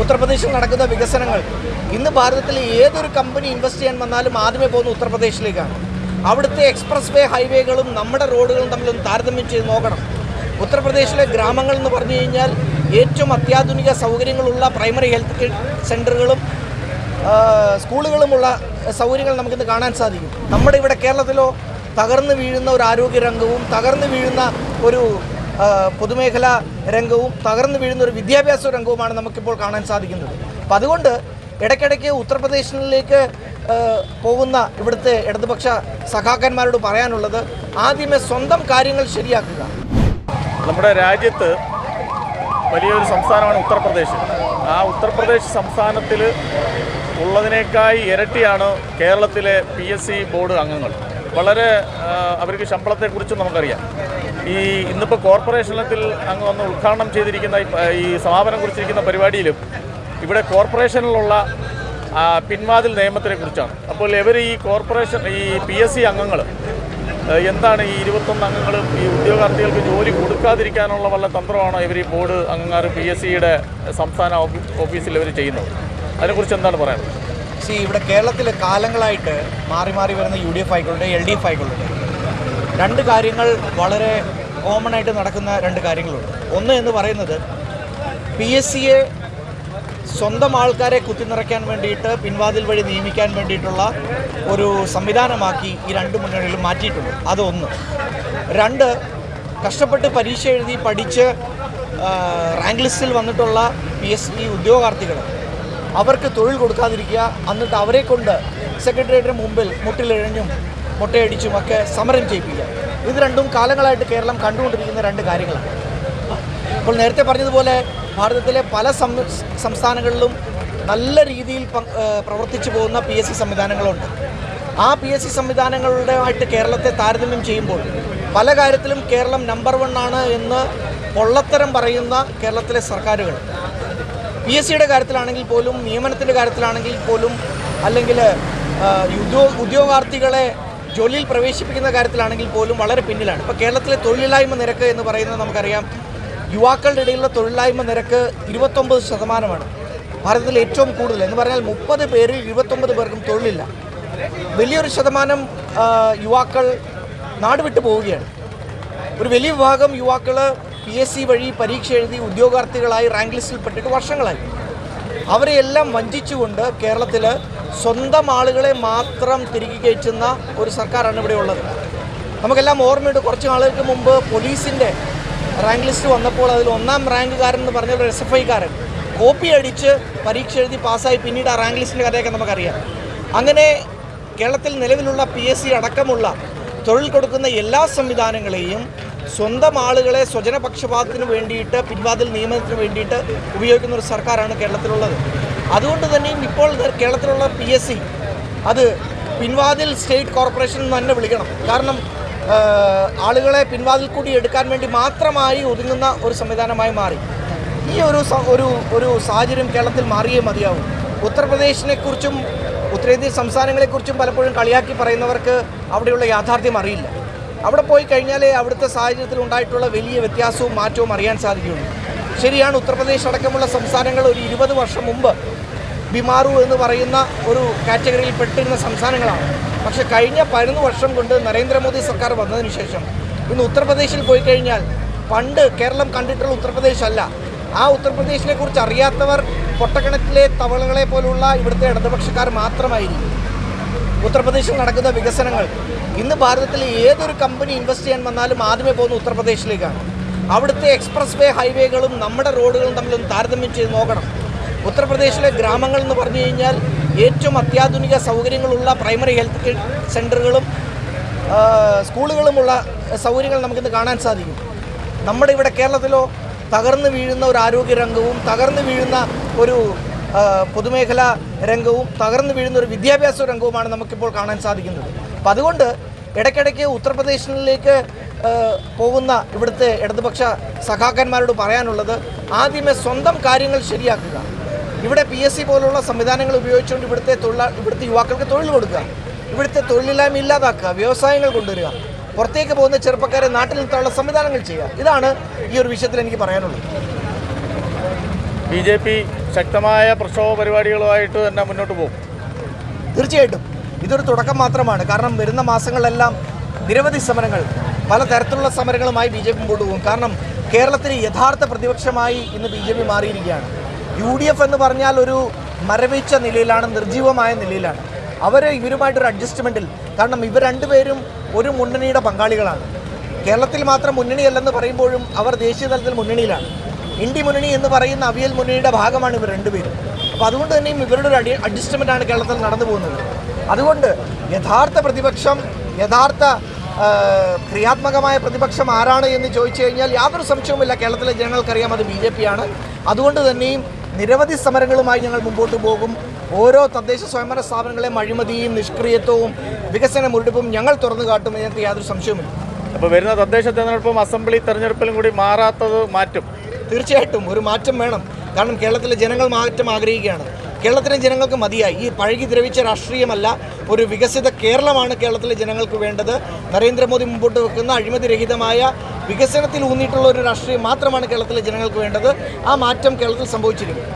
ഉത്തർപ്രദേശിൽ നടക്കുന്ന വികസനങ്ങൾ ഇന്ന് ഭാരതത്തിലെ ഏതൊരു കമ്പനി ഇൻവെസ്റ്റ് ചെയ്യാൻ വന്നാലും ആദ്യമേ പോകുന്ന ഉത്തർപ്രദേശിലേക്കാണ്. അവിടുത്തെ എക്സ്പ്രസ് വേ ഹൈവേകളും നമ്മുടെ റോഡുകളും തമ്മിലൊന്ന് താരതമ്യം ചെയ്ത് നോക്കണം. ഉത്തർപ്രദേശിലെ ഗ്രാമങ്ങൾ എന്ന് പറഞ്ഞു കഴിഞ്ഞാൽ ഏറ്റവും അത്യാധുനിക സൗകര്യങ്ങളുള്ള പ്രൈമറി ഹെൽത്ത് സെൻ്ററുകളും സ്കൂളുകളുമുള്ള സൗകര്യങ്ങൾ നമുക്കിന്ന് കാണാൻ സാധിക്കും. നമ്മുടെ ഇവിടെ കേരളത്തിലോ തകർന്നു വീഴുന്ന ഒരു ആരോഗ്യരംഗവും തകർന്നു വീഴുന്ന ഒരു പൊതുമേഖലാ രംഗവും തകർന്നു വീഴുന്ന ഒരു വിദ്യാഭ്യാസ രംഗവുമാണ് നമുക്കിപ്പോൾ കാണാൻ സാധിക്കുന്നത്. അപ്പം അതുകൊണ്ട് ഇടയ്ക്കിടയ്ക്ക് ഉത്തർപ്രദേശിലേക്ക് പോകുന്ന ഇവിടുത്തെ ഇടതുപക്ഷ സഖാക്കന്മാരോട് പറയാനുള്ളത് ആദ്യമേ സ്വന്തം കാര്യങ്ങൾ ശരിയാക്കുക. നമ്മുടെ രാജ്യത്ത് വലിയൊരു സംസ്ഥാനമാണ് ഉത്തർപ്രദേശ്. ആ ഉത്തർപ്രദേശ് സംസ്ഥാനത്തിൽ ഉള്ളതിനേക്കായി ഇരട്ടിയാണ് കേരളത്തിലെ PSC ബോർഡ് അംഗങ്ങൾ. വളരെ അവർക്ക് ശമ്പളത്തെക്കുറിച്ചും നമുക്കറിയാം. ഇന്നിപ്പോൾ കോർപ്പറേഷനിൽ അങ്ങ് വന്ന് ഉദ്ഘാടനം ചെയ്തിരിക്കുന്ന ഈ സമാപനം കുറിച്ചിരിക്കുന്ന പരിപാടിയിലും ഇവിടെ കോർപ്പറേഷനിലുള്ള പിൻവാതിൽ നിയമത്തിനെക്കുറിച്ചാണ്. അപ്പോൾ ഇവർ ഈ PSC അംഗങ്ങൾ എന്താണ് ഈ 21 അംഗങ്ങളും ഈ ഉദ്യോഗാർത്ഥികൾക്ക് ജോലി കൊടുക്കാതിരിക്കാനുള്ള വല്ല തന്ത്രമാണോ ഇവർ ഈ ബോർഡ് അംഗങ്ങൾ PSCയുടെ സംസ്ഥാന ഓഫീസിൽ ഇവർ ചെയ്യുന്നത്? അതിനെക്കുറിച്ച് എന്താണ് പറയുന്നത്? ഇവിടെ കേരളത്തിൽ കാലങ്ങളായിട്ട് മാറി മാറി വരുന്ന UDF ആയിക്കോട്ടെ LDF ആയിക്കോട്ടെ, രണ്ട് കാര്യങ്ങൾ വളരെ കോമൺ ആയിട്ട് നടക്കുന്ന രണ്ട് കാര്യങ്ങളുണ്ട്. ഒന്ന് എന്ന് പറയുന്നത് PSCയെ സ്വന്തം ആൾക്കാരെ കുത്തിനിറയ്ക്കാൻ വേണ്ടിയിട്ട് പിൻവാതിൽ വഴി നിയമിക്കാൻ വേണ്ടിയിട്ടുള്ള ഒരു സംവിധാനമാക്കി ഈ രണ്ട് മുന്നണികളും മാറ്റിയിട്ടുണ്ട്. അതൊന്ന്. രണ്ട്, കഷ്ടപ്പെട്ട് പരീക്ഷ എഴുതി പഠിച്ച് റാങ്ക് ലിസ്റ്റിൽ വന്നിട്ടുള്ള PSC ഉദ്യോഗാർത്ഥികൾ അവർക്ക് തൊഴിൽ കൊടുക്കാതിരിക്കുക, എന്നിട്ട് അവരെ കൊണ്ട് സെക്രട്ടേറിയറ്റിന് മുമ്പിൽ മുട്ടിലിഴഞ്ഞും മുട്ടയടിച്ചുമൊക്കെ സമരം ചെയ്യിപ്പിക്കുക. ഇത് രണ്ടും കാലങ്ങളായിട്ട് കേരളം കണ്ടുകൊണ്ടിരിക്കുന്ന രണ്ട് കാര്യങ്ങളാണ്. അപ്പോൾ നേരത്തെ പറഞ്ഞതുപോലെ ഭാരതത്തിലെ പല സംസ്ഥാനങ്ങളിലും നല്ല രീതിയിൽ പ്രവർത്തിച്ചു പോകുന്ന PSC സംവിധാനങ്ങളുണ്ട്. ആ PSC സംവിധാനങ്ങളുടെയായിട്ട് കേരളത്തെ താരതമ്യം ചെയ്യുമ്പോൾ പല കാര്യത്തിലും കേരളം നമ്പർ 1 ആണ് എന്ന് പൊള്ളത്തരം പറയുന്ന കേരളത്തിലെ സർക്കാരുകൾ PSCയുടെ കാര്യത്തിലാണെങ്കിൽ പോലും, നിയമനത്തിൻ്റെ കാര്യത്തിലാണെങ്കിൽ പോലും, അല്ലെങ്കിൽ ഉദ്യോഗാർത്ഥികളെ ജോലിയിൽ പ്രവേശിപ്പിക്കുന്ന കാര്യത്തിലാണെങ്കിൽ പോലും വളരെ പിന്നിലാണ്. ഇപ്പോൾ കേരളത്തിലെ തൊഴിലില്ലായ്മ നിരക്ക് എന്ന് പറയുന്നത് നമുക്കറിയാം. യുവാക്കളുടെ ഇടയിലുള്ള തൊഴിലില്ലായ്മ നിരക്ക് 29%. ഭാരതത്തിൽ ഏറ്റവും കൂടുതൽ എന്ന് പറഞ്ഞാൽ 30 പേരിൽ 29 പേർക്കും തൊഴിലില്ല. വലിയൊരു ശതമാനം യുവാക്കൾ നാട് വിട്ടു പോവുകയാണ്. ഒരു വലിയ വിഭാഗം യുവാക്കൾ PSC വഴി പരീക്ഷ എഴുതി ഉദ്യോഗാർത്ഥികളായി റാങ്ക് ലിസ്റ്റിൽ പെട്ടിട്ട് വർഷങ്ങളായി. അവരെയെല്ലാം വഞ്ചിച്ചുകൊണ്ട് കേരളത്തിൽ സ്വന്തം ആളുകളെ മാത്രം തിരികെ കയറ്റുന്ന ഒരു സർക്കാരാണ് ഇവിടെ ഉള്ളത്. നമുക്കെല്ലാം ഓർമ്മയുണ്ട്, കുറച്ച് നാളുകൾക്ക് മുമ്പ് പോലീസിൻ്റെ റാങ്ക് ലിസ്റ്റ് വന്നപ്പോൾ അതിൽ 1ാം റാങ്കുകാരൻ എന്ന് പറഞ്ഞ ഒരു SFIക്കാരൻ കോപ്പി അടിച്ച് പരീക്ഷ എഴുതി പാസ്സായി. പിന്നീട് ആ റാങ്ക് ലിസ്റ്റിൻ്റെ കഥയൊക്കെ നമുക്കറിയാം. അങ്ങനെ കേരളത്തിൽ നിലവിലുള്ള PSC അടക്കമുള്ള തൊഴിൽ കൊടുക്കുന്ന എല്ലാ സംവിധാനങ്ങളെയും സ്വന്തം ആളുകളെ സ്വജനപക്ഷപാതത്തിന് വേണ്ടിയിട്ട്, പിൻവാതിൽ നിയമനത്തിന് വേണ്ടിയിട്ട് ഉപയോഗിക്കുന്ന ഒരു സർക്കാരാണ് കേരളത്തിലുള്ളത്. അതുകൊണ്ട് തന്നെയും ഇപ്പോൾ കേരളത്തിലുള്ള PSC അത് പിൻവാതിൽ സ്റ്റേറ്റ് കോർപ്പറേഷൻ എന്ന് തന്നെ വിളിക്കണം. കാരണം ആളുകളെ പിൻവാതിൽ കൂടി എടുക്കാൻ വേണ്ടി മാത്രമായി ഒതുങ്ങുന്ന ഒരു സംവിധാനമായി മാറി. ഈ ഒരു സാഹചര്യം കേരളത്തിൽ മാറിയേ മതിയാവും. ഉത്തർപ്രദേശിനെക്കുറിച്ചും ഉത്തരേന്ത്യൻ സംസ്ഥാനങ്ങളെക്കുറിച്ചും പലപ്പോഴും കളിയാക്കി പറയുന്നവർക്ക് അവിടെയുള്ള യാഥാർത്ഥ്യം അറിയില്ല. അവിടെ പോയി കഴിഞ്ഞാലേ അവിടുത്തെ സാഹചര്യത്തിൽ ഉണ്ടായിട്ടുള്ള വലിയ വ്യത്യാസവും മാറ്റവും അറിയാൻ സാധിക്കുകയുള്ളൂ. ശരിയാണ്, ഉത്തർപ്രദേശ് അടക്കമുള്ള സംസ്ഥാനങ്ങൾ ഒരു 20 വർഷം മുമ്പ് ബിമാറു എന്ന് പറയുന്ന ഒരു കാറ്റഗറിയിൽ പെട്ടിരുന്ന സംസ്ഥാനങ്ങളാണ്. പക്ഷേ കഴിഞ്ഞ 11 വർഷം കൊണ്ട് നരേന്ദ്രമോദി സർക്കാർ വന്നതിന് ശേഷം ഇന്ന് ഉത്തർപ്രദേശിൽ പോയി കഴിഞ്ഞാൽ പണ്ട് കേരളം കണ്ടിട്ടുള്ള ഉത്തർപ്രദേശ് അല്ല. ആ ഉത്തർപ്രദേശിനെ കുറിച്ച് അറിയാത്തവർ പൊട്ടക്കിണറ്റിലെ തവളകളെ പോലുള്ള ഇവിടുത്തെ ഇടതുപക്ഷക്കാർ മാത്രമായിരിക്കും. ഉത്തർപ്രദേശിൽ നടക്കുന്ന വികസനങ്ങൾ ഇന്ന് ഭാരതത്തിലെ ഏതൊരു കമ്പനി ഇൻവെസ്റ്റ് ചെയ്യാൻ വന്നാലും ആദ്യമേ പോകുന്ന ഉത്തർപ്രദേശിലേക്കാണ്. അവിടുത്തെ എക്സ്പ്രസ് വേ ഹൈവേകളും നമ്മുടെ റോഡുകളും തമ്മിലൊന്ന് താരതമ്യം ചെയ്ത് നോക്കണം. ഉത്തർപ്രദേശിലെ ഗ്രാമങ്ങൾ എന്ന് പറഞ്ഞു കഴിഞ്ഞാൽ ഏറ്റവും അത്യാധുനിക സൗകര്യങ്ങളുള്ള പ്രൈമറി ഹെൽത്ത് സെൻ്ററുകളും സ്കൂളുകളുമുള്ള സൗകര്യങ്ങൾ നമുക്കിന്ന് കാണാൻ സാധിക്കും. നമ്മുടെ ഇവിടെ കേരളത്തിലോ തകർന്നു വീഴുന്ന ഒരു ആരോഗ്യരംഗവും തകർന്നു വീഴുന്ന ഒരു പൊതുമേഖലാ രംഗവും തകർന്നു വീഴുന്ന ഒരു വിദ്യാഭ്യാസ രംഗവുമാണ് നമുക്കിപ്പോൾ കാണാൻ സാധിക്കുന്നത്. അപ്പം അതുകൊണ്ട് ഇടയ്ക്കിടയ്ക്ക് ഉത്തർപ്രദേശിലേക്ക് പോകുന്ന ഇവിടുത്തെ ഇടതുപക്ഷ സഖാക്കന്മാരോട് പറയാനുള്ളത് ആദ്യമേ സ്വന്തം കാര്യങ്ങൾ ശരിയാക്കുക. ഇവിടെ PSC പോലുള്ള സംവിധാനങ്ങൾ ഉപയോഗിച്ചുകൊണ്ട് ഇവിടുത്തെ യുവാക്കൾക്ക് തൊഴിൽ കൊടുക്കുക, ഇവിടുത്തെ തൊഴിലില്ലായ്മ ഇല്ലാതാക്കുക, വ്യവസായങ്ങൾ കൊണ്ടുവരിക, പുറത്തേക്ക് പോകുന്ന ചെറുപ്പക്കാരെ നാട്ടിൽ നിർത്താനുള്ള സംവിധാനങ്ങൾ ചെയ്യുക. ഇതാണ് ഈ ഒരു വിഷയത്തിൽ എനിക്ക് പറയാനുള്ളത്. BJP ശക്തമായ പ്രക്ഷോഭ പരിപാടികളുമായിട്ട് തന്നെ മുന്നോട്ട് പോകും. തീർച്ചയായിട്ടും ഇതൊരു തുടക്കം മാത്രമാണ്. കാരണം വരുന്ന മാസങ്ങളിലെല്ലാം നിരവധി സമരങ്ങൾ, പലതരത്തിലുള്ള സമരങ്ങളുമായി BJP മുമ്പോട്ട് പോകും. കാരണം കേരളത്തിൽ യഥാർത്ഥ പ്രതിപക്ഷമായി ഇന്ന് BJP മാറിയിരിക്കുകയാണ്. UDF എന്ന് പറഞ്ഞാൽ ഒരു മരവിച്ച നിലയിലാണ്, നിർജീവമായ നിലയിലാണ്. അവർ ഇവരുമായിട്ടൊരു അഡ്ജസ്റ്റ്മെൻറ്റിൽ, കാരണം ഇവർ രണ്ടുപേരും ഒരു മുന്നണിയുടെ പങ്കാളികളാണ്. കേരളത്തിൽ മാത്രം മുന്നണിയല്ലെന്ന് പറയുമ്പോഴും അവർ ദേശീയ തലത്തിൽ മുന്നണിയിലാണ്. ഇന്ത്യ മുന്നണി എന്ന് പറയുന്ന അവിയൽ മുന്നണിയുടെ ഭാഗമാണ് ഇവർ രണ്ടുപേരും. അപ്പോൾ അതുകൊണ്ട് തന്നെയും ഇവരുടെ ഒരു അഡ്ജസ്റ്റ്മെൻറ്റാണ് കേരളത്തിൽ നടന്നു പോകുന്നത്. അതുകൊണ്ട് യഥാർത്ഥ പ്രതിപക്ഷം, യഥാർത്ഥ ക്രിയാത്മകമായ പ്രതിപക്ഷം ആരാണ് എന്ന് ചോദിച്ചു കഴിഞ്ഞാൽ യാതൊരു സംശയവുമില്ല, കേരളത്തിലെ ജനങ്ങൾക്കറിയാം അത് BJP ആണ്. അതുകൊണ്ട് തന്നെയും നിരവധി സമരങ്ങളുമായി ഞങ്ങൾ മുമ്പോട്ട് പോകും. ഓരോ തദ്ദേശ സ്വയംഭരണ സ്ഥാപനങ്ങളെയും അഴിമതിയും നിഷ്ക്രിയത്വവും വികസന മുരടിപ്പും ഞങ്ങൾ തുറന്നു കാട്ടും, ഇതിനകത്ത് യാതൊരു സംശയവുമില്ല. അപ്പോൾ വരുന്ന തദ്ദേശ തെരഞ്ഞെടുപ്പും അസംബ്ലി തെരഞ്ഞെടുപ്പിലും കൂടി മാറാത്തത് മാറ്റും. തീർച്ചയായിട്ടും ഒരു മാറ്റം വേണം. കാരണം കേരളത്തിലെ ജനങ്ങൾ മാറ്റം ആഗ്രഹിക്കുകയാണ്. കേരളത്തിലെ ജനങ്ങൾക്ക് മതിയായി. ഈ പഴകി ദ്രവിച്ച രാഷ്ട്രീയമല്ല, ഒരു വികസിത കേരളമാണ് കേരളത്തിലെ ജനങ്ങൾക്ക് വേണ്ടത്. നരേന്ദ്രമോദി മുമ്പോട്ട് വെക്കുന്ന അഴിമതിരഹിതമായ വികസനത്തിൽ ഊന്നിയിട്ടുള്ള ഒരു രാഷ്ട്രീയം മാത്രമാണ് കേരളത്തിലെ ജനങ്ങൾക്ക് വേണ്ടത്. ആ മാറ്റം കേരളത്തിൽ സംഭവിച്ചിരിക്കും.